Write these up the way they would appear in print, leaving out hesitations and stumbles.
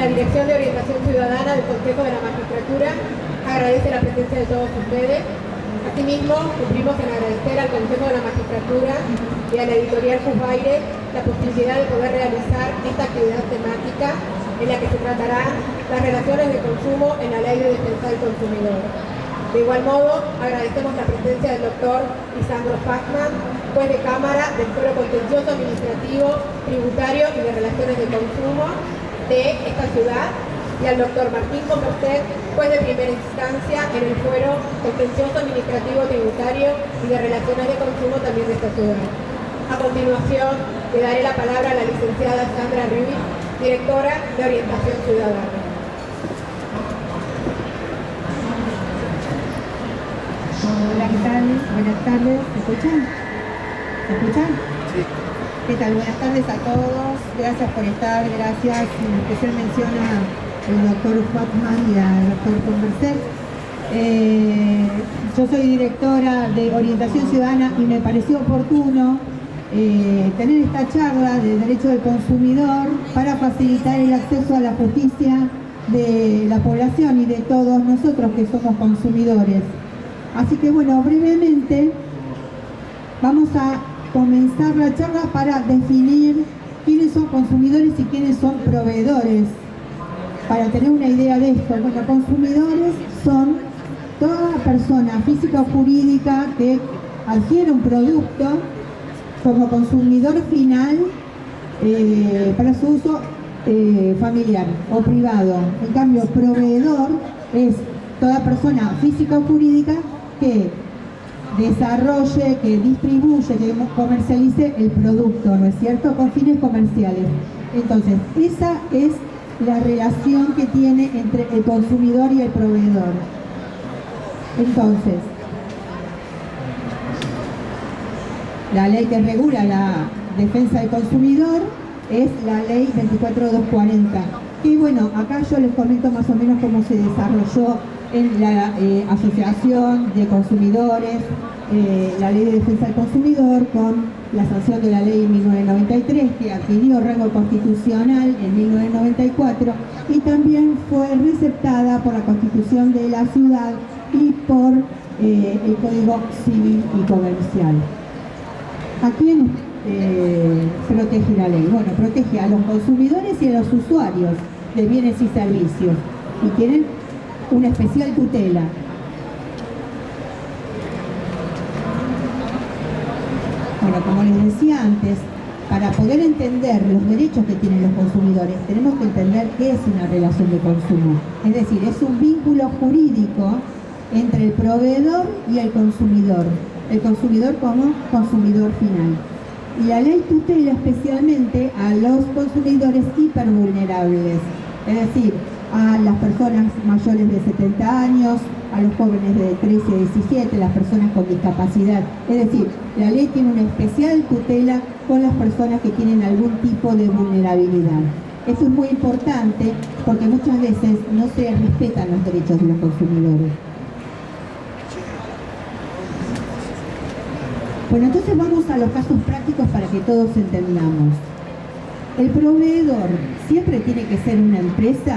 La Dirección de Orientación Ciudadana del Consejo de la Magistratura agradece la presencia de todos ustedes. Asimismo, cumplimos en agradecer al Consejo de la Magistratura y a la editorial Fusbaire la posibilidad de poder realizar esta actividad temática en la que se tratarán las relaciones de consumo en la Ley de Defensa del Consumidor. De igual modo, agradecemos la presencia del doctor Lisandro Pachman, juez de Cámara del Fuero Contencioso Administrativo, Tributario y de Relaciones de Consumo de esta ciudad, y al doctor Martín Comostet, juez de primera instancia en el Fuero Contencioso Administrativo, Tributario y de Relaciones de Consumo también de esta ciudad. A continuación, le daré la palabra a la licenciada Sandra Ruiz, directora de Orientación Ciudadana. Hola, ¿qué tal? Buenas tardes. ¿Me escuchan? ¿Me escuchan? Sí. ¿Qué tal? Buenas tardes a todos. Gracias por estar. Gracias. En especial mención al doctor Pachman y al doctor Comostet. Yo soy directora de Orientación Ciudadana y me pareció oportuno tener esta charla de derecho del consumidor para facilitar el acceso a la justicia de la población y de todos nosotros que somos consumidores. Así que bueno, brevemente vamos a comenzar la charla para definir quiénes son consumidores y quiénes son proveedores. Para tener una idea de esto, bueno, consumidores son toda persona física o jurídica que adquiere un producto como consumidor final para su uso familiar o privado. En cambio, proveedor es toda persona física o jurídica que desarrolle, que distribuye, que comercialice el producto, ¿no es cierto?, con fines comerciales. Entonces, esa es la relación que tiene entre el consumidor y el proveedor. Entonces, la ley que regula la defensa del consumidor es la ley 24240. Y bueno, acá yo les comento más o menos cómo se desarrolló en la Asociación de Consumidores, la Ley de Defensa del Consumidor, con la sanción de la ley en 1993, que adquirió rango constitucional en 1994, y también fue receptada por la Constitución de la Ciudad y por el Código Civil y Comercial. ¿A quién protege la ley? Bueno, protege a los consumidores y a los usuarios de bienes y servicios, y tienen una especial tutela. Bueno, como les decía antes, para poder entender los derechos que tienen los consumidores, tenemos que entender qué es una relación de consumo. Es decir, es un vínculo jurídico entre el proveedor y el consumidor como consumidor final. Y la ley tutela especialmente a los consumidores hipervulnerables, es decir, a las personas mayores de 70 años, a los jóvenes de 13 a 17, las personas con discapacidad. Es decir, la ley tiene una especial tutela con las personas que tienen algún tipo de vulnerabilidad. Esto es muy importante porque muchas veces no se respetan los derechos de los consumidores. Bueno, entonces vamos a los casos prácticos para que todos entendamos. ¿El proveedor siempre tiene que ser una empresa?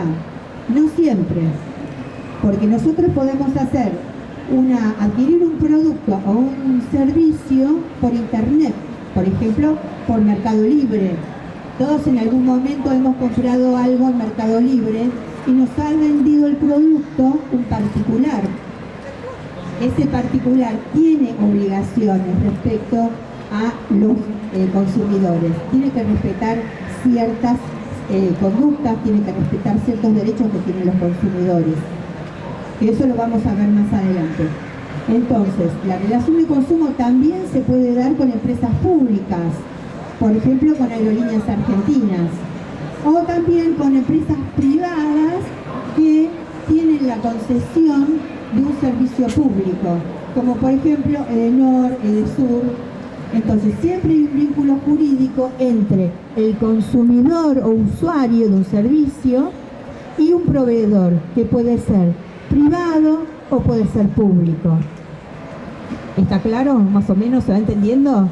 No siempre, porque nosotros podemos adquirir un producto o un servicio por internet, por ejemplo, por Mercado Libre. Todos en algún momento hemos comprado algo en Mercado Libre y nos ha vendido el producto un particular. Ese particular tiene obligaciones respecto a los consumidores. Tiene que respetar ciertas conductas, tiene que respetar ciertos derechos que tienen los consumidores. Y eso lo vamos a ver más adelante. Entonces, la relación de consumo también se puede dar con empresas públicas, por ejemplo con Aerolíneas Argentinas, o también con empresas privadas que tienen la concesión de un servicio público, como por ejemplo Edenor, Edesur. Entonces siempre hay un vínculo jurídico entre el consumidor o usuario de un servicio y un proveedor, que puede ser privado o puede ser público. ¿Está claro? ¿Más o menos se va entendiendo?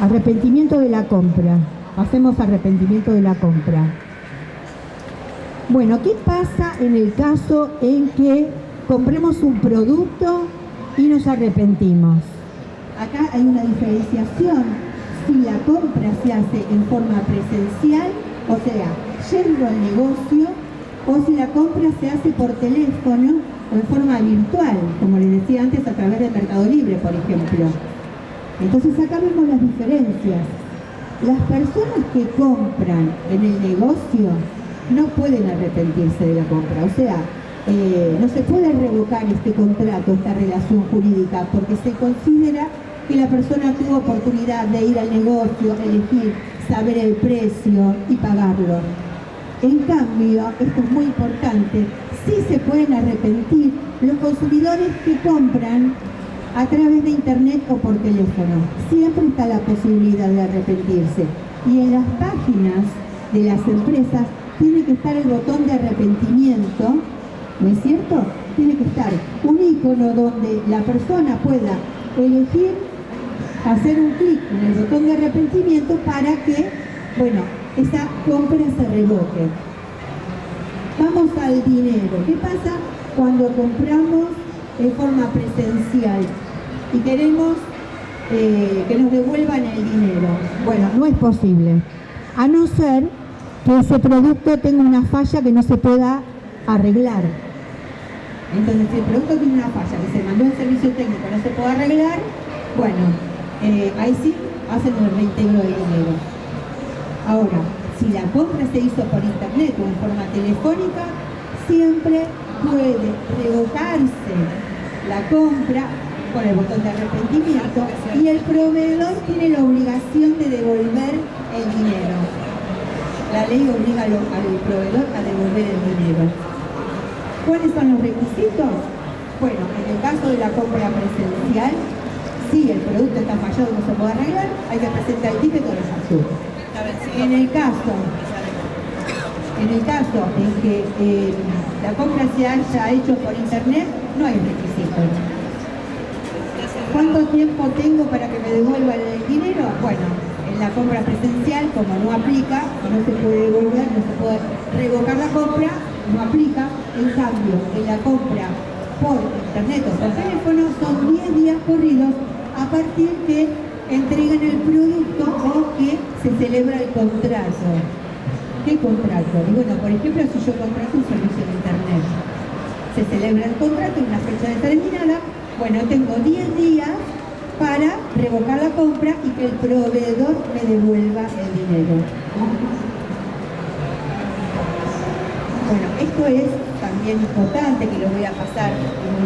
Arrepentimiento de la compra. Hacemos arrepentimiento de la compra. Bueno, ¿qué pasa en el caso en que compremos un producto y nos arrepentimos? Acá hay una diferenciación. Si la compra se hace en forma presencial, o sea, yendo al negocio, o si la compra se hace por teléfono o en forma virtual, como les decía antes, a través de Mercado Libre, por ejemplo. Entonces acá vemos las diferencias. Las personas que compran en el negocio no pueden arrepentirse de la compra, o sea, no se puede revocar este contrato, esta relación jurídica, porque se considera que la persona tuvo oportunidad de ir al negocio, elegir, saber el precio y pagarlo. En cambio, esto es muy importante, sí se pueden arrepentir los consumidores que compran a través de internet o por teléfono. Siempre está la posibilidad de arrepentirse. Y en las páginas de las empresas tiene que estar el botón de arrepentimiento, ¿no es cierto? Tiene que estar un icono donde la persona pueda elegir, hacer un clic en el botón de arrepentimiento para que, bueno, esa compra se revoque. Vamos al dinero. ¿Qué pasa cuando compramos de forma presencial y queremos que nos devuelvan el dinero? Bueno, no es posible, a no ser que ese producto tenga una falla que no se pueda arreglar. Entonces, si el producto tiene una falla que se mandó el servicio técnico no se puede arreglar, bueno, ahí sí hacen el reintegro del dinero. Ahora, si la compra se hizo por internet o en forma telefónica, siempre puede revocarse la compra con el botón de arrepentimiento y el proveedor tiene la obligación de devolver el dinero. La ley obliga al proveedor a devolver el dinero. ¿Cuáles son los requisitos? Bueno, en el caso de la compra presencial, si el producto está fallado y no se puede arreglar, hay que presentar el ticket o la factura. En el caso en que la compra se haya hecho por internet, no hay requisitos. ¿Cuánto tiempo tengo para que me devuelvan el dinero? Bueno, en la compra presencial, como no aplica, no se puede devolver, no se puede revocar la compra, no aplica. En cambio, en la compra por internet o por teléfono son 10 días corridos a partir que entreguen el producto o que se celebra el contrato. ¿Qué contrato? Y bueno, por ejemplo, si yo contrato un servicio de internet, se celebra el contrato en una fecha determinada, bueno, tengo 10 días para revocar la compra y que el proveedor me devuelva el dinero. Bueno, esto es también importante, que lo voy a pasar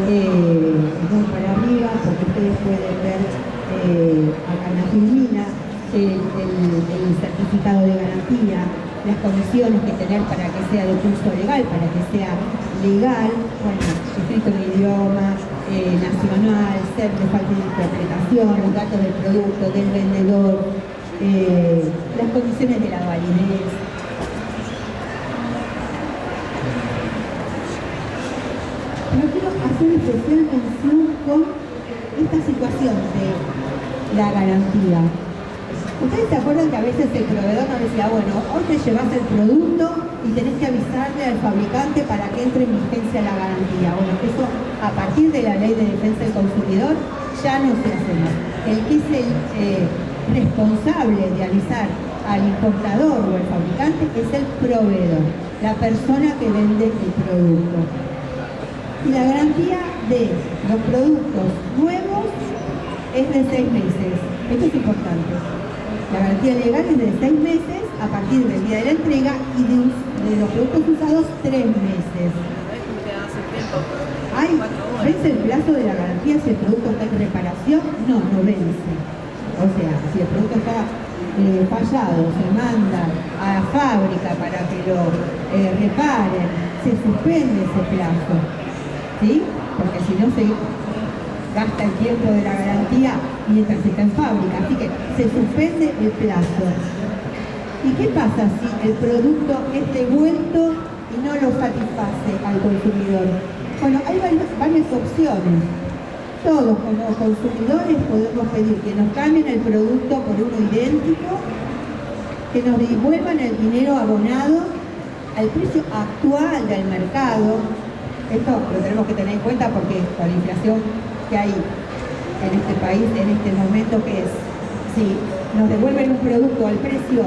muy para arriba, porque ustedes pueden ver acá en la filmina el certificado de garantía, las condiciones que tener para que sea de curso legal, para que sea legal, bueno, escrito en idioma nacional, ser de falta de interpretación, los datos del producto, del vendedor, las condiciones de la validez. Pero quiero hacer especial mención con esta situación de la garantía. ¿Ustedes se acuerdan que a veces el proveedor nos decía, bueno, hoy te llevas el producto y tenés que avisarle al fabricante para que entre en vigencia la garantía? Bueno, eso a partir de la Ley de Defensa del Consumidor ya no se hace más. El que es el responsable de avisar al importador o al fabricante es el proveedor, la persona que vende el producto. Y la garantía de los productos nuevos es de 6 meses. Esto es importante. La garantía legal es de 6 meses a partir del día de la entrega y de los productos usados 3 meses. ¿Vence el plazo de la garantía si el producto está en reparación? No, no vence. O sea, si el producto está fallado, se manda a la fábrica para que lo reparen, se suspende ese plazo. ¿Sí? Porque si no se gasta el tiempo de la garantía mientras está en fábrica, así que se suspende el plazo. ¿Y qué pasa si el producto es devuelto y no lo satisface al consumidor? Bueno, hay varias opciones. Todos como consumidores podemos pedir que nos cambien el producto por uno idéntico, que nos devuelvan el dinero abonado al precio actual del mercado. Esto lo tenemos que tener en cuenta porque con la inflación que hay en este país, en este momento, que es, si nos devuelven un producto al precio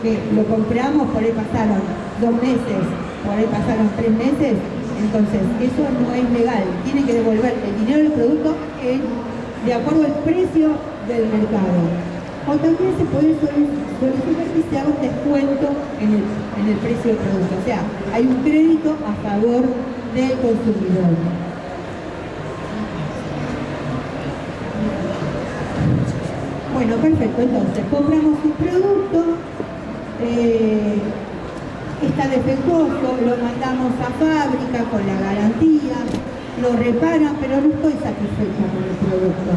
que lo compramos, por ahí pasaron 2 meses, por ahí pasaron 3 meses, entonces eso no es legal. Tienen que devolver el dinero del producto de acuerdo al precio del mercado. O también se puede solicitar que se haga un descuento en el precio del producto. O sea, hay un crédito a favor del consumidor. Bueno, perfecto. Entonces, compramos un producto, está defectuoso, lo mandamos a fábrica con la garantía, lo reparan, pero no estoy satisfecha con el producto.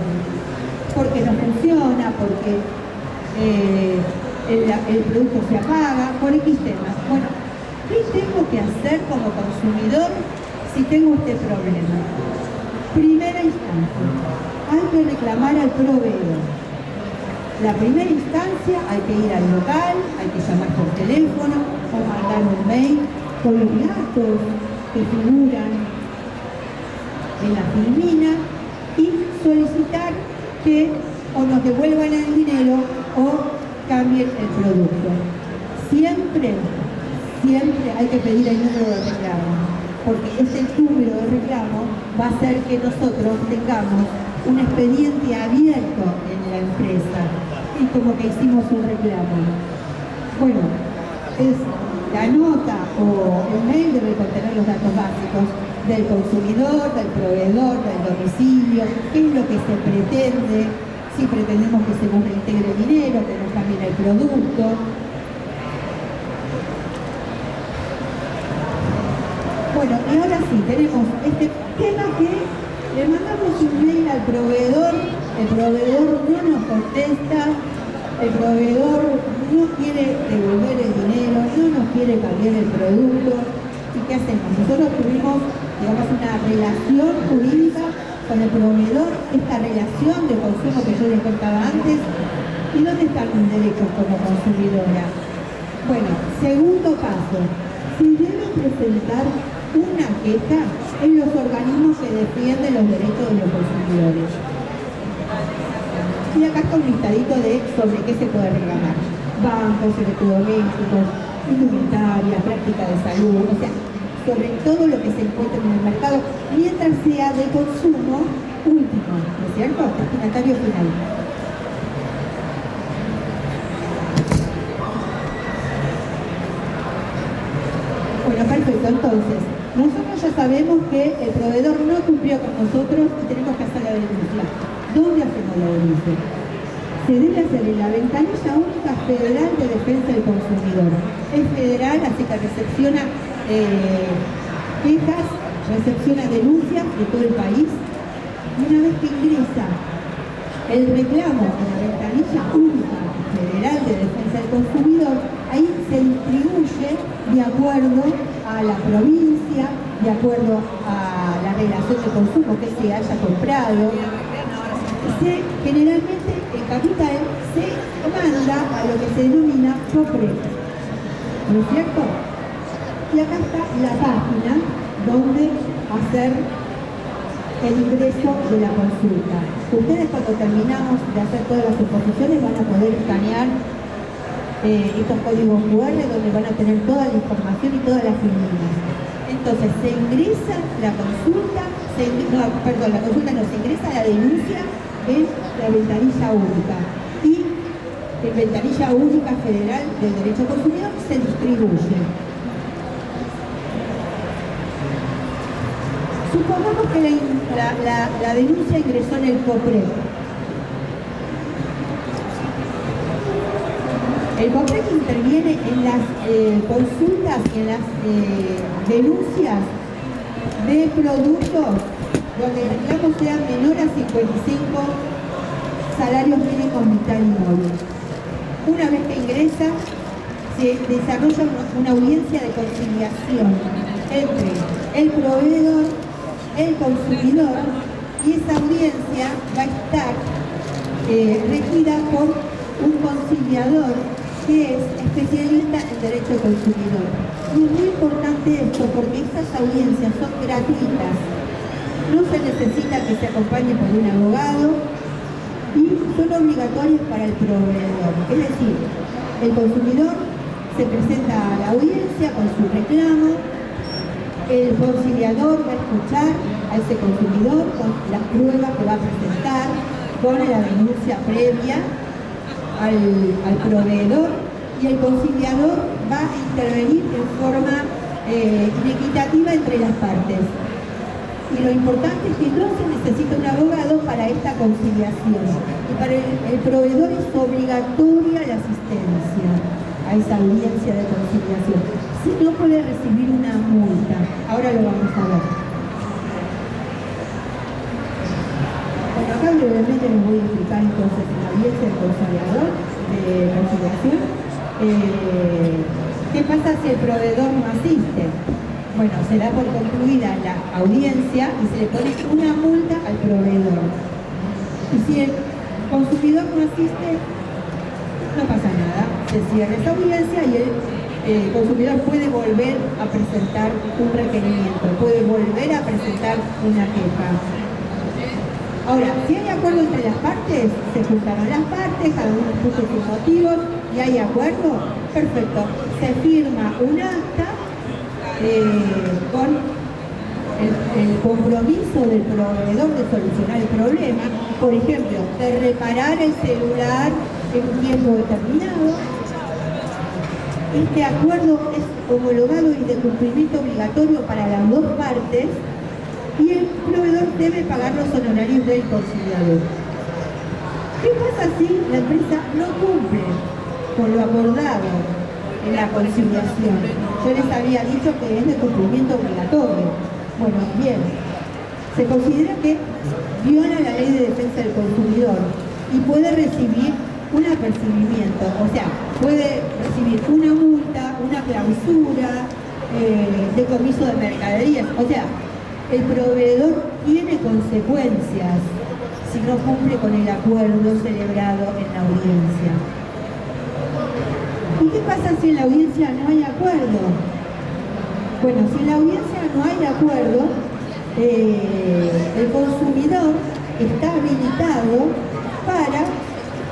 Porque no funciona, porque el producto se apaga, por X temas. Bueno, ¿qué tengo que hacer como consumidor si tengo este problema? Primera instancia, hay que reclamar al proveedor. La primera instancia hay que ir al local, hay que llamar por teléfono o mandar un mail con los datos que figuran en la filmina y solicitar que o nos devuelvan el dinero o cambien el producto. Siempre hay que pedir el número de reclamo, porque ese número de reclamo va a hacer que nosotros tengamos un expediente abierto en la empresa y como que hicimos un reclamo. Bueno, es la nota o el mail debe contener los datos básicos del consumidor, del proveedor, del domicilio, qué es lo que se pretende, si pretendemos que se nos reintegre el dinero, que nos cambien el producto. Bueno, y ahora sí, tenemos este tema que le mandamos un mail al proveedor, el proveedor no nos contesta, el proveedor no quiere devolver el dinero, no nos quiere cambiar el producto. ¿Y qué hacemos? Nosotros tuvimos, digamos, una relación jurídica con el proveedor, esta relación de consumo que yo les contaba antes. ¿Y dónde están mis derechos como consumidora? Bueno, segundo paso, se debe presentar una queja en los organismos que defienden los derechos de los consumidores. Y acá está un listadito sobre qué se puede reclamar. Bancos, electrodomésticos, indumentaria, práctica de salud, o sea, sobre todo lo que se encuentra en el mercado, mientras sea de consumo último, ¿no es cierto? Destinatario final. Bueno, perfecto. Entonces, nosotros ya sabemos que el proveedor no cumplió con nosotros y tenemos que hacer la denuncia. ¿Dónde hacemos la denuncia? Se debe hacer en la ventanilla única federal de defensa del consumidor. Es federal, así que recepciona quejas, recepciona denuncias de todo el país. Y una vez que ingresa el reclamo en la ventanilla única federal de defensa del consumidor, ahí se distribuye de acuerdo a la provincia, de acuerdo a la relación de consumo que se haya comprado. Generalmente en capital se manda a lo que se denomina COPRE, ¿no es cierto? Y acá está la página donde hacer el ingreso de la consulta. Ustedes cuando terminamos de hacer todas las exposiciones van a poder escanear estos códigos QR donde van a tener toda la información y todas las filminas. Entonces se ingresa la consulta, se ingresa la denuncia en la ventanilla única y en ventanilla única federal del derecho al consumidor se distribuye. Supongamos que la denuncia ingresó en el COPRE. El COPRE interviene en las consultas y en las denuncias de productos donde el reclamo sea menor a 55 salarios mínimos vital y móvil. Una vez que ingresa, se desarrolla una audiencia de conciliación entre el proveedor, el consumidor y esa audiencia va a estar regida por un conciliador que es especialista en derecho al consumidor. Y es muy importante esto porque estas audiencias son gratuitas, no se necesita que se acompañe por un abogado y son obligatorias para el proveedor. Es decir, el consumidor se presenta a la audiencia con su reclamo, el conciliador va a escuchar a ese consumidor con las pruebas que va a presentar, con la denuncia previa al proveedor, y el conciliador va a intervenir en forma inequitativa entre las partes. Y lo importante es que no se necesita un abogado para esta conciliación. Y para el proveedor es obligatoria la asistencia a esa audiencia de conciliación. Si no, puede recibir una multa. Ahora lo vamos a ver. Bueno, acá brevemente les voy a explicar entonces en la audiencia del conciliador de conciliación. ¿Qué pasa si el proveedor no asiste? Bueno, se da por concluida la audiencia y se le pone una multa al proveedor. Y si el consumidor no asiste, no pasa nada. Se cierra esa audiencia y el consumidor puede volver a presentar un requerimiento, puede volver a presentar una queja. Ahora, si hay acuerdo entre las partes, se juntaron las partes, cada uno puso sus motivos y hay acuerdo, perfecto. Se firma un acta con el compromiso del proveedor de solucionar el problema, por ejemplo, de reparar el celular en un tiempo determinado. Este acuerdo es homologado y de cumplimiento obligatorio para las dos partes y el proveedor debe pagar los honorarios del conciliador. ¿Qué pasa si la empresa no cumple con lo acordado en la conciliación? Yo les había dicho que es de cumplimiento obligatorio. Bueno, bien, se considera que viola la ley de defensa del consumidor y puede recibir un apercibimiento, o sea, puede recibir una multa, una clausura, decomiso de mercaderías, o sea, el proveedor tiene consecuencias si no cumple con el acuerdo celebrado en la audiencia. ¿Y qué pasa si en la audiencia no hay acuerdo? Bueno, si en la audiencia no hay acuerdo, el consumidor está habilitado para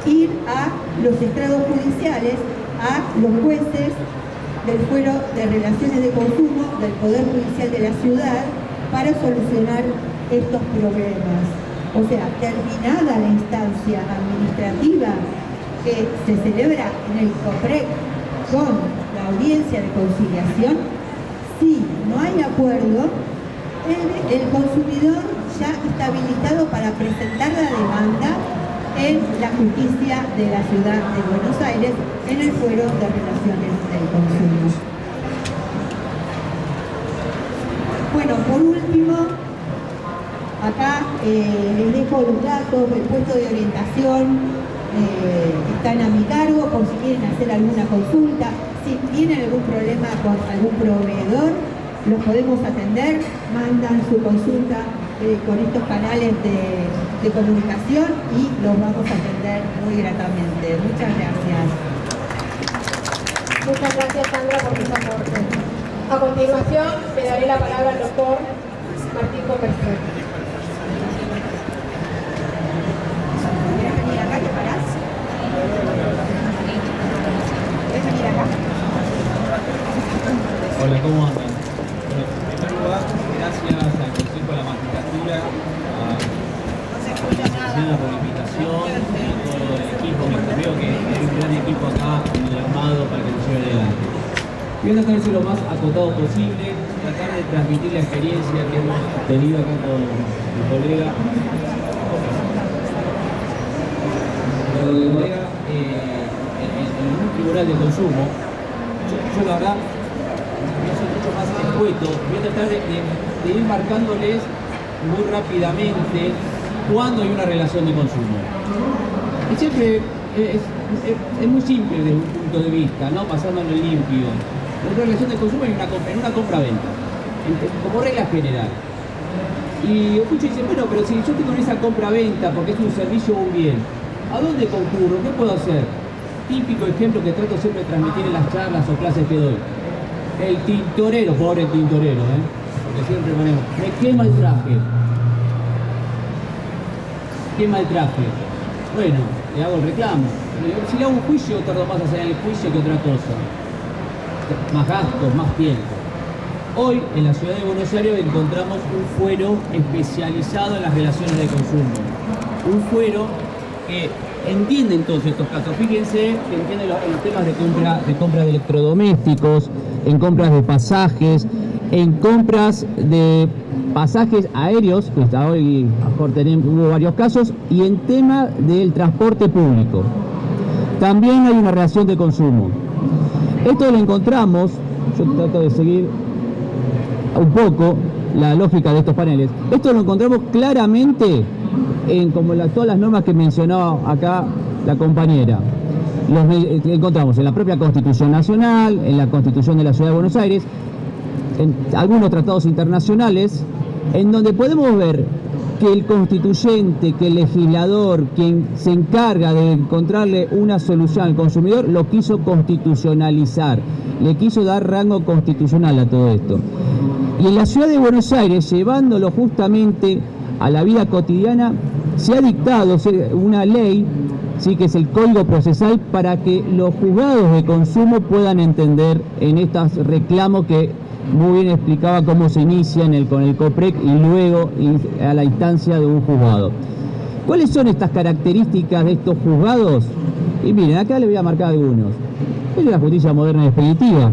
ir a los estrados judiciales, a los jueces del Fuero de Relaciones de Consumo del Poder Judicial de la ciudad para solucionar estos problemas. O sea, terminada la instancia administrativa que se celebra en el COPREC con la audiencia de conciliación, si no hay acuerdo, el consumidor ya está habilitado para presentar la demanda en la justicia de la ciudad de Buenos Aires en el Fuero de Relaciones del Consumo. Bueno, por último, acá les dejo los datos del puesto de orientación, están a mi cargo por si quieren hacer alguna consulta. Si tienen algún problema con algún proveedor, los podemos atender, mandan su consulta con estos canales de comunicación y los vamos a atender muy gratamente. Muchas gracias. Muchas gracias, Sandra, por tus aportes. A continuación, le daré la palabra al doctor Martín Comercer. ¿Quieres venir acá? ¿Te parás? ¿Quieres venir acá? Hola, ¿cómo andan? Bueno, en primer lugar, gracias al Consejo de la Magistratura, a la por la invitación, y a todo el equipo, que veo que hay un gran equipo acá en el armado para que nos lleve adelante. Voy a tratar de ser lo más acotado posible, tratar de transmitir la experiencia que hemos tenido acá con mi colega. En un tribunal de consumo, yo la verdad, voy a ser mucho más escueto, voy a tratar de ir marcándoles muy rápidamente cuando hay una relación de consumo. Y siempre es muy simple desde un punto de vista, ¿no? Pasándolo en limpio. En una relación de consumo hay en una compra-venta, como regla general. Y escucho y dice, bueno, pero si yo tengo esa compra-venta porque es un servicio o un bien, ¿a dónde concurro? ¿Qué puedo hacer? Típico ejemplo que trato siempre de transmitir en las charlas o clases que doy. El tintorero, pobre tintorero, porque siempre manejo, me quema el traje. Quema el traje. Bueno, le hago el reclamo. Si le hago un juicio, tardo más a hacer el juicio que otra cosa. Más gastos, más tiempo. Hoy, en la ciudad de Buenos Aires, encontramos un fuero especializado en las relaciones de consumo. Un fuero que entiende entonces estos casos. Fíjense que entiende en los temas de compra de electrodomésticos, en compras de pasajes, en compras de pasajes aéreos, que hasta hoy hubo varios casos, y en tema del transporte público. También hay una relación de consumo. Esto lo encontramos, yo trato de seguir un poco la lógica de estos paneles. Esto lo encontramos claramente en todas las normas que mencionó acá la compañera. Los encontramos en la propia Constitución Nacional, en la Constitución de la Ciudad de Buenos Aires, en algunos tratados internacionales, en donde podemos ver que el constituyente, que el legislador, quien se encarga de encontrarle una solución al consumidor, lo quiso constitucionalizar, le quiso dar rango constitucional a todo esto. Y en la Ciudad de Buenos Aires, llevándolo justamente a la vida cotidiana, se ha dictado una ley, sí, que es el Código Procesal, para que los juzgados de consumo puedan entender en estos reclamos que muy bien explicaba cómo se inicia con el COPREC y luego a la instancia de un juzgado. ¿Cuáles son estas características de estos juzgados? Y miren, acá les voy a marcar algunos. Es la justicia moderna y expeditiva.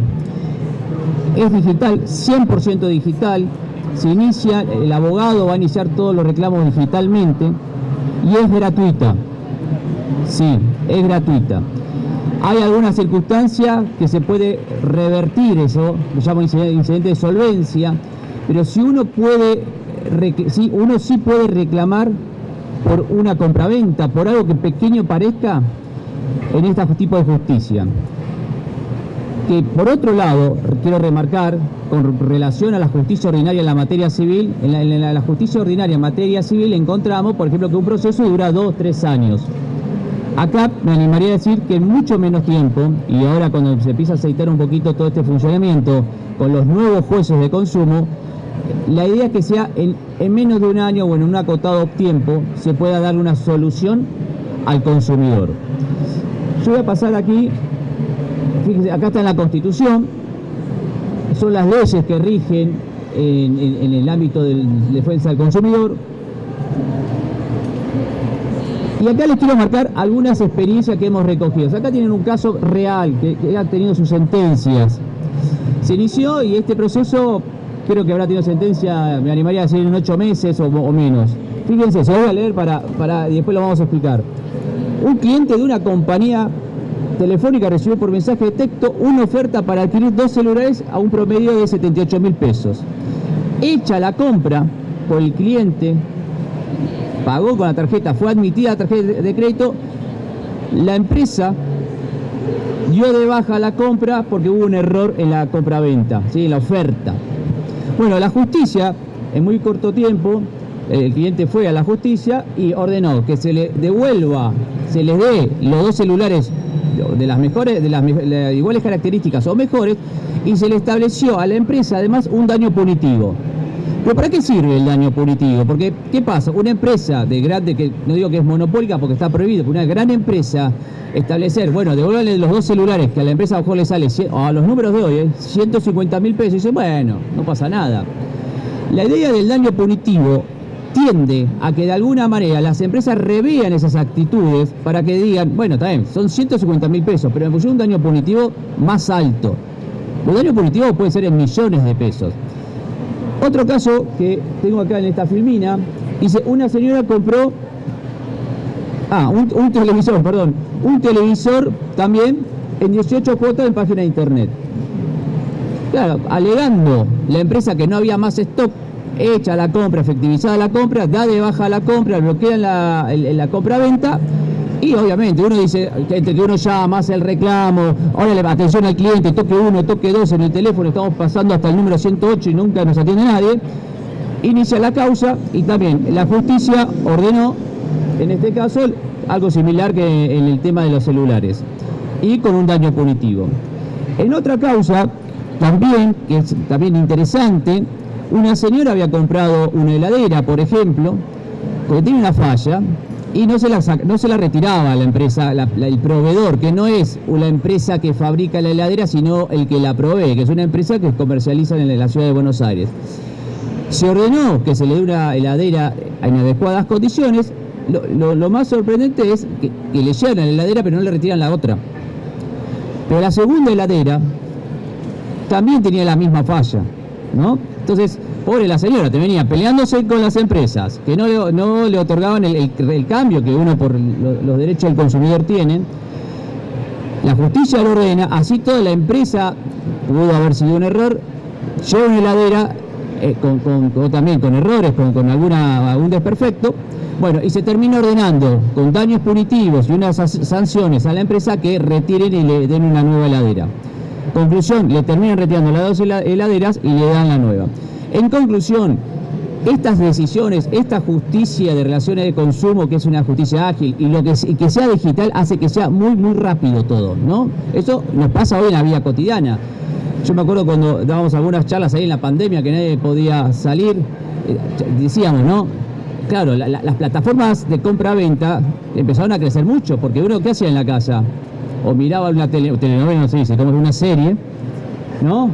Es digital, 100% digital. Se inicia, el abogado va a iniciar todos los reclamos digitalmente y es gratuita. Sí, es gratuita. Hay algunas circunstancias que se puede revertir eso, lo llamo incidente de solvencia, pero si uno sí puede reclamar por una compraventa, por algo que pequeño parezca, en este tipo de justicia. Que por otro lado, quiero remarcar, con relación a la justicia ordinaria en la materia civil, en la justicia ordinaria en materia civil encontramos, por ejemplo, que un proceso dura 2 o 3 años. Acá me animaría a decir que en mucho menos tiempo, y ahora cuando se empieza a aceitar un poquito todo este funcionamiento con los nuevos jueces de consumo, la idea es que sea en menos de un año o en un acotado tiempo se pueda dar una solución al consumidor. Yo voy a pasar aquí, fíjense, acá está en la Constitución, son las leyes que rigen en el ámbito de defensa del consumidor. Y acá les quiero marcar algunas experiencias que hemos recogido. Acá tienen un caso real que ha tenido sus sentencias. Se inició y este proceso creo que habrá tenido sentencia, me animaría a decir, en 8 meses o menos. Fíjense, se lo voy a leer y después lo vamos a explicar. Un cliente de una compañía telefónica recibió por mensaje de texto una oferta para adquirir 2 celulares a un promedio de 78.000 pesos. Hecha la compra por el cliente, pagó con la tarjeta, fue admitida la tarjeta de crédito, la empresa dio de baja la compra porque hubo un error en la compraventa, ¿sí? En la oferta. Bueno, la justicia, en muy corto tiempo, el cliente fue a la justicia y ordenó que se le devuelva, se les dé los 2 celulares de las mejores, de las iguales características o mejores, y se le estableció a la empresa además un daño punitivo. ¿Pero para qué sirve el daño punitivo? Porque, ¿qué pasa? Una empresa de grande, que no digo que es monopólica porque está prohibido, pero una gran empresa establecer, bueno, devuélvanle los 2 celulares que a la empresa a lo mejor le sale, a los números de hoy, 150.000 pesos, y dice, bueno, no pasa nada. La idea del daño punitivo tiende a que de alguna manera las empresas revean esas actitudes para que digan, bueno, está bien, son 150.000 pesos, pero me pusieron un daño punitivo más alto. El daño punitivo puede ser en millones de pesos. Otro caso que tengo acá en esta filmina, dice, una señora compró un televisor también en 18 cuotas en página de internet. Claro, alegando la empresa que no había más stock, hecha la compra, efectivizada la compra, da de baja la compra, bloquean la compra-venta. Y obviamente uno dice, entre que uno llama, hace el reclamo, ahora atención al cliente, toque 1, toque 2 en el teléfono, estamos pasando hasta el número 108 y nunca nos atiende nadie. inicia la causa y también la justicia ordenó, en este caso, algo similar que en el tema de los celulares y con un daño punitivo. En otra causa, también, que es también interesante, una señora había comprado una heladera, por ejemplo, que tiene una falla y no se la retiraba la empresa, el proveedor, que no es la empresa que fabrica la heladera, sino el que la provee, que es una empresa que comercializa en la ciudad de Buenos Aires. Se ordenó que se le dé una heladera en adecuadas condiciones. Lo más sorprendente es que le llevan la heladera pero no le retiran la otra. Pero la segunda heladera también tenía la misma falla, ¿no? Entonces, pobre la señora, te venía peleándose con las empresas que no le otorgaban el cambio que uno por los derechos del consumidor tiene. La justicia lo ordena, así toda la empresa, pudo haber sido un error, lleva una heladera también con errores, con algún desperfecto. Bueno, y se termina ordenando con daños punitivos y unas sanciones a la empresa que retiren y le den una nueva heladera. Conclusión, le terminan retirando las 2 heladeras y le dan la nueva. En conclusión, estas decisiones, esta justicia de relaciones de consumo, que es una justicia ágil, y que sea digital, hace que sea muy, muy rápido todo, ¿no? Eso nos pasa hoy en la vida cotidiana. Yo me acuerdo cuando dábamos algunas charlas ahí en la pandemia que nadie podía salir, decíamos, ¿no? Claro, las plataformas de compra-venta empezaron a crecer mucho, porque uno, ¿qué hacía en la casa? O miraba una telenovela, no se dice, como una serie, ¿no?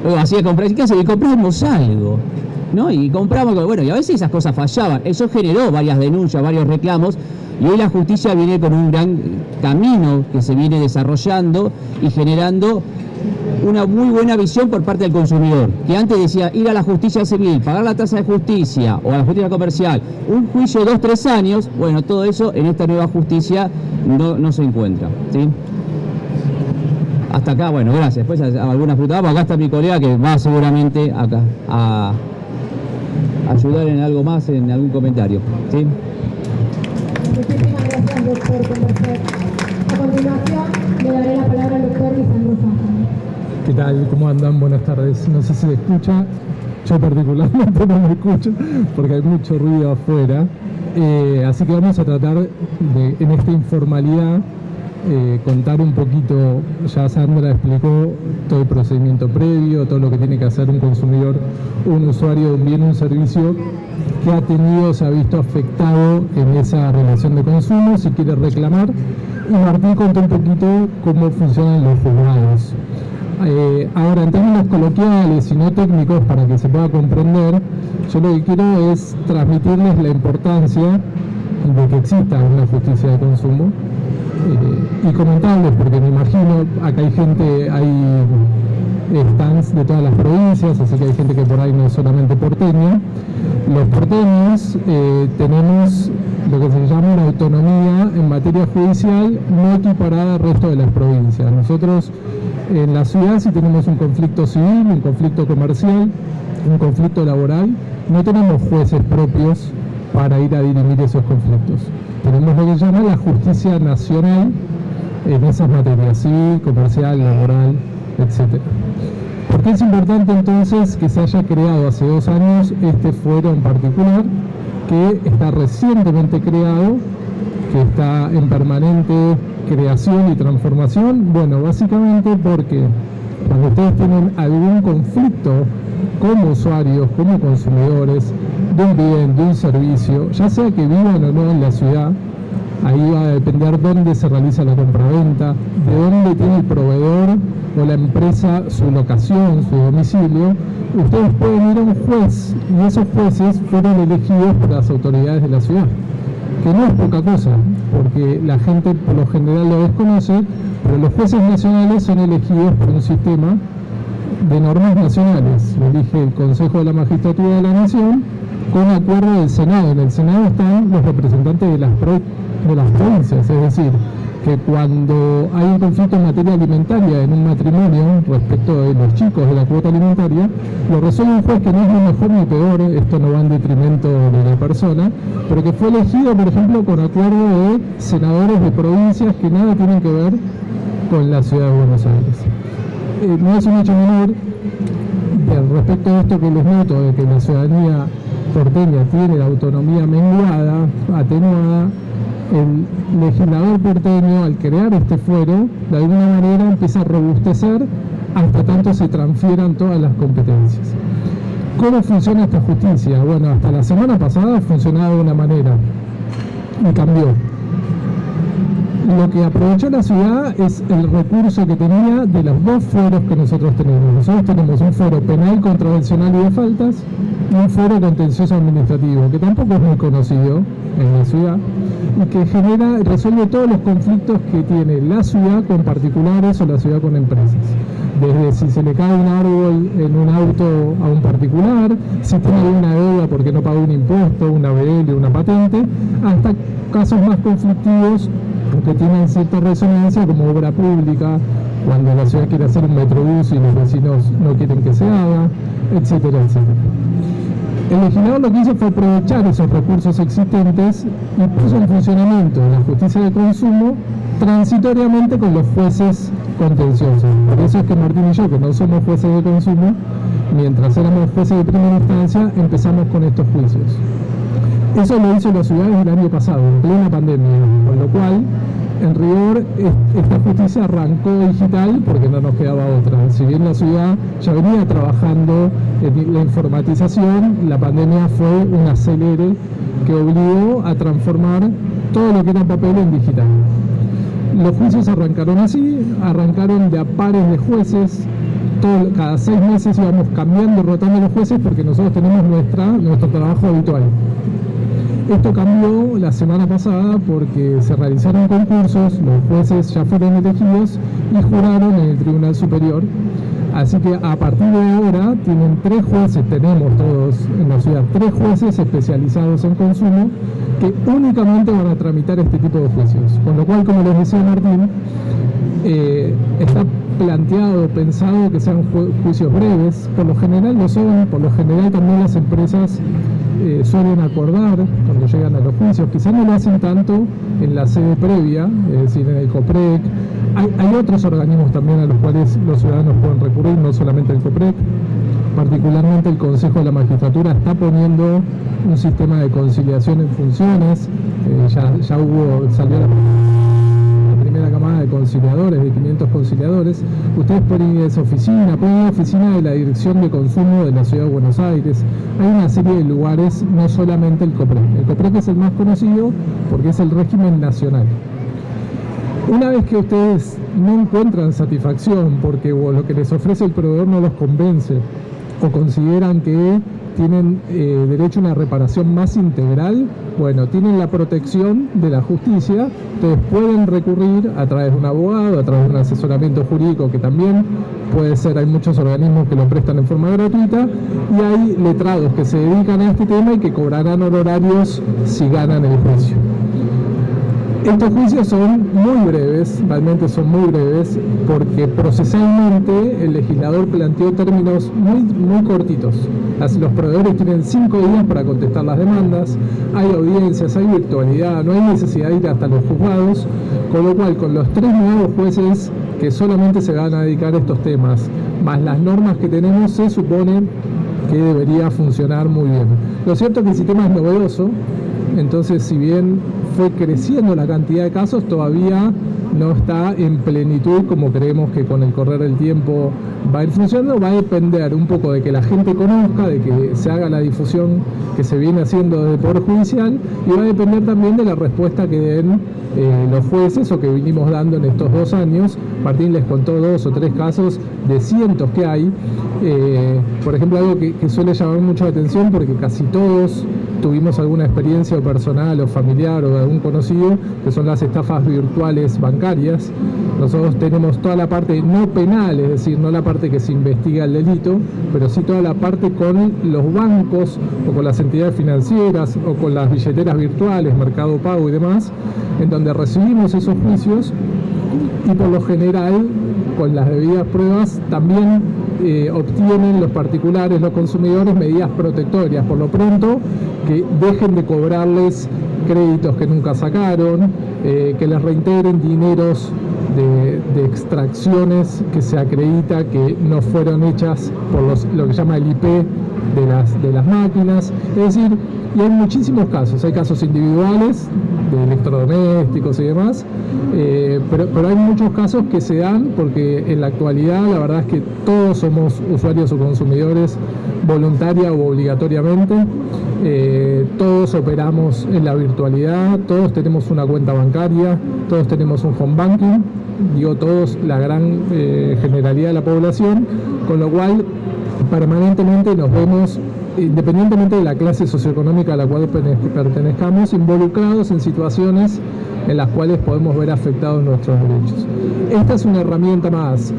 O hacía comprar, ¿qué hacía? Y compramos algo, ¿no? Y compramos, bueno, y a veces esas cosas fallaban. Eso generó varias denuncias, varios reclamos, y hoy la justicia viene con un gran camino que se viene desarrollando y generando una muy buena visión por parte del consumidor, que antes decía ir a la justicia civil, pagar la tasa de justicia o a la justicia comercial, un juicio de 2-3 años, bueno, todo eso en esta nueva justicia no se encuentra, ¿sí? Hasta acá, bueno, gracias. Después algunas frutas, acá está mi colega que va seguramente acá a ayudar en algo más, en algún comentario, ¿sí? Muchísimas gracias, doctor, por conversar. A continuación, le daré la palabra al doctor Lisandro Faja. ¿Qué tal? ¿Cómo andan? Buenas tardes. No sé si se escucha. Yo particularmente no me escucho porque hay mucho ruido afuera. Así que vamos a tratar de, en esta informalidad, contar un poquito. Ya Sandra explicó todo el procedimiento previo, todo lo que tiene que hacer un consumidor, un usuario de un bien o un servicio que ha tenido, se ha visto afectado en esa relación de consumo, si quiere reclamar. Y Martín contó un poquito cómo funcionan los juzgados. Ahora, en términos coloquiales y no técnicos, para que se pueda comprender, yo lo que quiero es transmitirles la importancia de que exista una justicia de consumo y comentarles, porque me imagino, acá hay gente, hay stands de todas las provincias, así que hay gente que por ahí no es solamente porteña. Los porteños tenemos lo que se llama una autonomía en materia judicial no equiparada al resto de las provincias. Nosotros en la ciudad, si tenemos un conflicto civil, un conflicto comercial, un conflicto laboral, no tenemos jueces propios para ir a dirimir esos conflictos. Tenemos lo que se llama la justicia nacional en esas materias, civil, comercial, laboral, etc. ¿Por qué es importante entonces que se haya creado hace 2 años este fuero en particular, que está recientemente creado, que está en permanente creación y transformación? Bueno, básicamente porque cuando ustedes tienen algún conflicto como usuarios, como consumidores de un bien, de un servicio, ya sea que vivan o no en la ciudad, ahí va a depender dónde se realiza la compraventa, de dónde tiene el proveedor o la empresa su locación, su domicilio, ustedes pueden ir a un juez y esos jueces fueron elegidos por las autoridades de la ciudad, que no es poca cosa, porque la gente por lo general lo desconoce, pero los jueces nacionales son elegidos por un sistema de normas nacionales. Lo elige el Consejo de la Magistratura de la Nación con acuerdo del Senado. En el Senado están los representantes de las provincias, es decir, que cuando hay un conflicto en materia alimentaria en un matrimonio respecto de los chicos de la cuota alimentaria, lo resuelve un juez que no es ni mejor ni peor, esto no va en detrimento de la persona, pero que fue elegido, por ejemplo, con acuerdo de senadores de provincias que nada tienen que ver con la ciudad de Buenos Aires. No es un hecho menor respecto a esto que les noto, de que la ciudadanía porteña tiene la autonomía menguada, atenuada, el legislador porteño, al crear este fuero, de alguna manera empieza a robustecer hasta tanto se transfieran todas las competencias. ¿Cómo funciona esta justicia? Bueno, hasta la semana pasada funcionaba de una manera y cambió. Lo que aprovechó la ciudad es el recurso que tenía de los dos fueros que nosotros tenemos. Nosotros tenemos un fuero penal, contravencional y de faltas, y un fuero contencioso administrativo, que tampoco es muy conocido en la ciudad, y que resuelve todos los conflictos que tiene la ciudad con particulares o la ciudad con empresas. Desde si se le cae un árbol en un auto a un particular, si tiene alguna deuda porque no pagó un impuesto, una ABL, una patente, hasta casos más conflictivos que tienen cierta resonancia como obra pública, cuando la ciudad quiere hacer un metrobús y los vecinos no quieren que se haga, etcétera, etcétera. El legislador lo que hizo fue aprovechar esos recursos existentes y puso en funcionamiento la justicia de consumo transitoriamente con los jueces contenciosos. Por eso es que Martín y yo, que no somos jueces de consumo, mientras éramos jueces de primera instancia, empezamos con estos juicios. Eso lo hizo la ciudad desde el año pasado, en plena pandemia, con lo cual, en rigor, esta justicia arrancó digital porque no nos quedaba otra. Si bien la ciudad ya venía trabajando en la informatización, la pandemia fue un acelere que obligó a transformar todo lo que era papel en digital. Los juicios arrancaron así, arrancaron de a pares de jueces. Cada 6 meses íbamos cambiando, rotando los jueces porque nosotros tenemos nuestro trabajo habitual. Esto cambió la semana pasada porque se realizaron concursos, los jueces ya fueron elegidos y juraron en el Tribunal Superior. Así que a partir de ahora tenemos todos en la ciudad 3 jueces especializados en consumo que únicamente van a tramitar este tipo de juicios. Con lo cual, como les decía Martín, está pensado que sean juicios breves. Por lo general lo son, por lo general también las empresas suelen acordar cuando llegan a los juicios. Quizás no lo hacen tanto en la sede previa, es decir, en el COPREC. Hay otros organismos también a los cuales los ciudadanos pueden recurrir, no solamente el COPREC. Particularmente el Consejo de la Magistratura está poniendo un sistema de conciliación en funciones. Salió la primera camada de conciliadores, de 500 conciliadores. Ustedes pueden ir a esa oficina, pueden ir a la oficina de la Dirección de Consumo de la Ciudad de Buenos Aires. Hay una serie de lugares, no solamente el COPREC. El COPREC es el más conocido porque es el régimen nacional. Una vez que ustedes no encuentran satisfacción porque lo que les ofrece el proveedor no los convence o consideran que tienen derecho a una reparación más integral, bueno, tienen la protección de la justicia, ustedes pueden recurrir a través de un abogado, a través de un asesoramiento jurídico que también puede ser, hay muchos organismos que lo prestan en forma gratuita y hay letrados que se dedican a este tema y que cobrarán honorarios si ganan el juicio. Estos juicios son muy breves, realmente son muy breves, porque procesalmente el legislador planteó términos muy cortitos. Los proveedores tienen 5 días para contestar las demandas, hay audiencias, hay virtualidad, no hay necesidad de ir hasta los juzgados, con lo cual con los 3 nuevos jueces que solamente se van a dedicar a estos temas, más las normas que tenemos, se supone que debería funcionar muy bien. Lo cierto es que el sistema es novedoso, entonces si bien fue creciendo la cantidad de casos, todavía no está en plenitud como creemos que con el correr del tiempo va a ir funcionando. Va a depender un poco de que la gente conozca, de que se haga la difusión que se viene haciendo desde el Poder Judicial, y va a depender también de la respuesta que den los jueces o que vinimos dando en estos 2 años. Martín les contó 2 o 3 casos de cientos que hay. Por ejemplo, algo que suele llamar mucho la atención porque casi todos tuvimos alguna experiencia o personal o familiar o de algún conocido, que son las estafas virtuales bancarias. Nosotros tenemos toda la parte no penal, es decir, no la parte que se investiga el delito, pero sí toda la parte con los bancos o con las entidades financieras o con las billeteras virtuales, Mercado Pago y demás, en donde recibimos esos juicios y por lo general, con las debidas pruebas, también obtienen los particulares, los consumidores, medidas protectorias. Por lo pronto, que dejen de cobrarles créditos que nunca sacaron, que les reintegren dineros de extracciones que se acredita que no fueron hechas por lo que se llama el IP de las máquinas. Es decir, y hay muchísimos casos, hay casos individuales de electrodomésticos y demás, pero hay muchos casos que se dan porque en la actualidad la verdad es que todos somos usuarios o consumidores voluntaria o obligatoriamente, todos operamos en la virtualidad, todos tenemos una cuenta bancaria, todos tenemos un home banking, digo todos, la gran generalidad de la población, con lo cual permanentemente nos vemos, independientemente de la clase socioeconómica a la cual pertenezcamos, involucrados en situaciones en las cuales podemos ver afectados nuestros derechos. Esta es una herramienta más.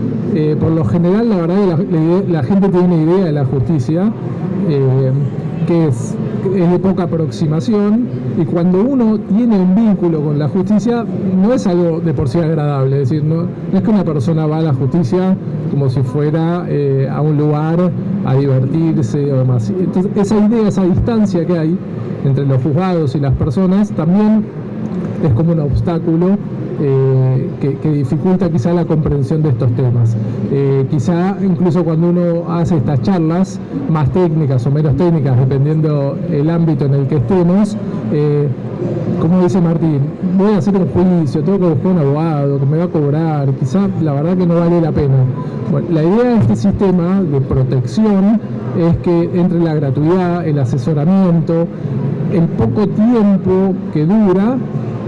Por lo general, la verdad que la gente tiene una idea de la justicia que es de poca aproximación, y cuando uno tiene un vínculo con la justicia no es algo de por sí agradable. Es decir, no es que una persona va a la justicia como si fuera a un lugar a divertirse o demás. Entonces, esa idea, esa distancia que hay entre los juzgados y las personas también es como un obstáculo que dificulta quizá la comprensión de estos temas. Quizá incluso cuando uno hace estas charlas más técnicas o menos técnicas, dependiendo el ámbito en el que estemos, como dice Martín, voy a hacer un juicio, tengo que buscar un abogado que me va a cobrar, quizá la verdad que no vale la pena. Bueno, la idea de este sistema de protección es que entre la gratuidad, el asesoramiento, el poco tiempo que dura,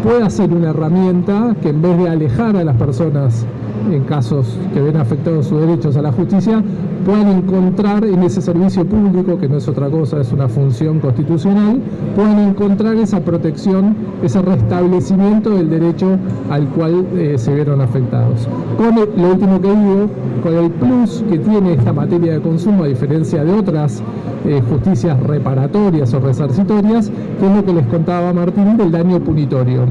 pueda ser una herramienta que en vez de alejar a las personas en casos que ven afectados sus derechos a la justicia, puedan encontrar en ese servicio público, que no es otra cosa, es una función constitucional, puedan encontrar esa protección, ese restablecimiento del derecho al cual se vieron afectados. Con lo último que digo, con el plus que tiene esta materia de consumo, a diferencia de otras justicias reparatorias o resarcitorias, que es lo que les contaba Martín del daño punitorio.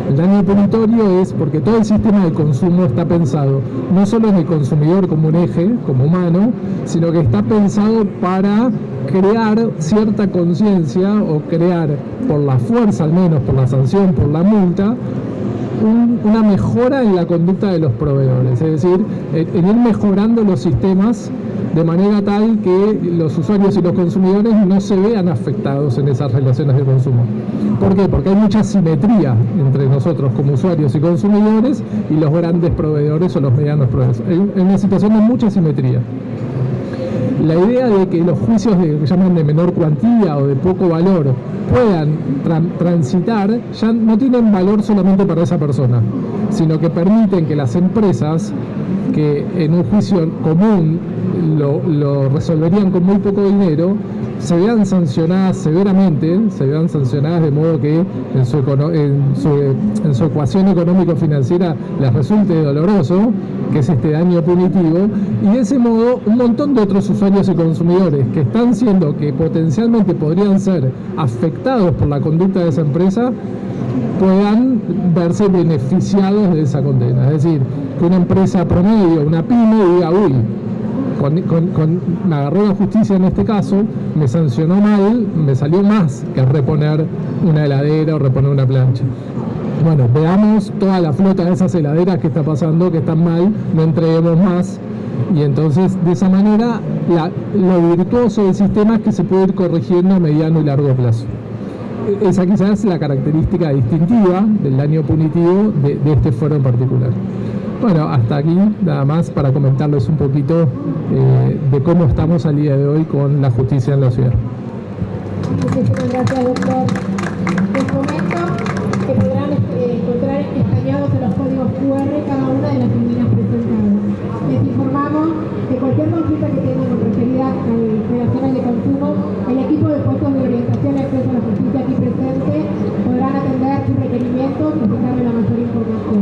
El daño punitorio es porque todo el sistema de consumo está pensado no solo en el consumidor como un eje, como humano, sino que está pensado para crear cierta conciencia o crear, por la fuerza al menos, por la sanción, por la multa, una mejora en la conducta de los proveedores. Es decir, en ir mejorando los sistemas de manera tal que los usuarios y los consumidores no se vean afectados en esas relaciones de consumo. ¿Por qué? Porque hay mucha simetría entre nosotros como usuarios y consumidores y los grandes proveedores o los medianos proveedores. Hay una situación de mucha simetría. La idea de que los juicios que llaman de menor cuantía o de poco valor puedan transitar ya no tienen valor solamente para esa persona, sino que permiten que las empresas que en un juicio común lo resolverían con muy poco dinero, se vean sancionadas severamente, se vean sancionadas de modo que en su ecuación económico-financiera les resulte doloroso, que es este daño punitivo, y de ese modo un montón de otros usuarios y consumidores que están siendo, que potencialmente podrían ser afectados por la conducta de esa empresa, puedan verse beneficiados de esa condena. Es decir, que una empresa promedio, una pyme, diga, uy, me agarró la justicia en este caso, me sancionó mal, me salió más que reponer una heladera o reponer una plancha. Bueno, veamos toda la flota de esas heladeras que está pasando, que están mal, no entreguemos más. Y entonces, de esa manera, lo virtuoso del sistema es que se puede ir corrigiendo a mediano y largo plazo. Esa quizás es la característica distintiva del daño punitivo de este foro en particular. Bueno, hasta aquí nada más para comentarles un poquito de cómo estamos al día de hoy con la justicia en la ciudad. Muchísimas gracias, doctor. Les comento que podrán encontrar escaneados en los códigos QR cada una de las medidas presentadas. Les informamos que cualquier consulta que tengan con referida al relaciones de consumo, el equipo de puestos de orientación y acceso a la justicia aquí presente podrán atender sus requerimientos y brindarle la mayor información.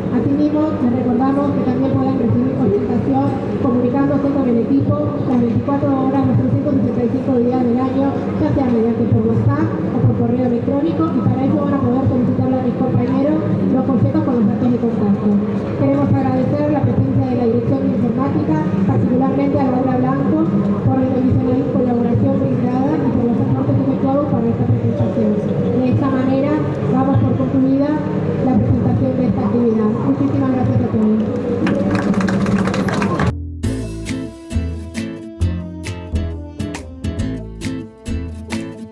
Asimismo, les recordamos que también pueden recibir orientación comunicándose con el equipo las 24 horas